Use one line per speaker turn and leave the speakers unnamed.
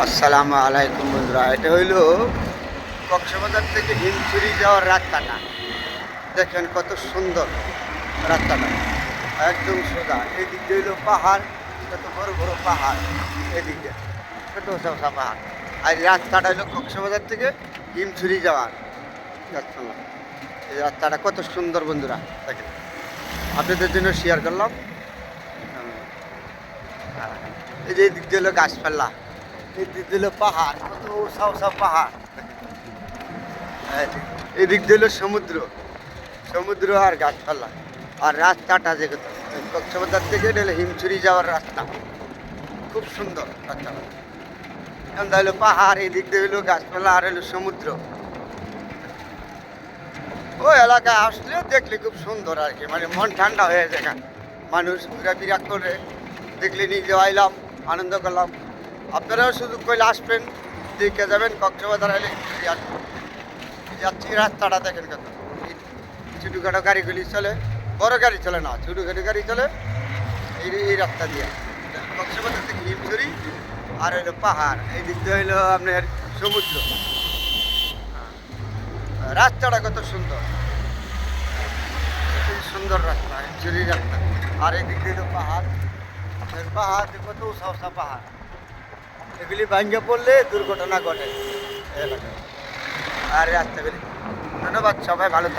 আসসালামু আলাইকুম বন্ধুরা, এটা হইল কক্সবাজার থেকে হিমছড়ি যাওয়ার রাস্তাটা। দেখেন কত সুন্দর রাস্তাটা, একদম সোজা। এদিক দিয়ে হইলো পাহাড়, কত বড় বড় পাহাড়, এদিকে ছোট ছোট পাহাড়। আর এই রাস্তাটা হইলো কক্সবাজার থেকে হিমছড়ি যাওয়ার রাস্তা। এই রাস্তাটা কত সুন্দর বন্ধুরা, দেখেন আপনাদের জন্য শেয়ার করলাম। হ্যাঁ, এই যে এদিক দিয়ে হলো গাছপালা, এদিক দিল পাহাড়, কত উঁচা উঁচা পাহাড়। এদিক দিল সমুদ্র, সমুদ্র আর গাছপালা। আর রাস্তাটা যে কথা, কক্সবাজার থেকে এটা হলো হিমছড়ি যাওয়ার রাস্তা, খুব সুন্দর রাস্তাটা। এখানটা হলো পাহাড়, এদিক দিয়ে হলো গাছপালা আর হলো সমুদ্র। ওই এলাকায় আসলে দেখলে খুব সুন্দর আর কি, মানে মন ঠান্ডা হয়ে যায়। মানুষ ঘোরাফেরা করে দেখলে নিজে আইলাম, আনন্দ করলাম। আপনারাও সুযোগ করলে আসবেন, দেখে যাবেন। কক্সবাজার এলে আসবেন। যাচ্ছি, রাস্তাটা দেখেন কত, ছোটোখাটো গাড়িগুলি চলে, বড় গাড়ি চলে না, ছোটোখাটো গাড়ি চলে এই রাস্তা দিয়ে। কক্সবাজার থেকে হিমছড়ি আর হইলো পাহাড়, এই দিক দিয়ে হইলো আপনার সমুদ্র। রাস্তাটা কত সুন্দর, খুব সুন্দর রাস্তা, হিমছড়ির রাস্তা। আর এই দিক দিয়ে হইলো পাহাড়, পাহাড় কত উঁচা উঁচা পাহাড়। এগুলি ভাঙ্গে পড়লে দুর্ঘটনা ঘটে এলাকায়। আর রাস্তাগুলি। ধন্যবাদ, সবাই ভালো থাকবে।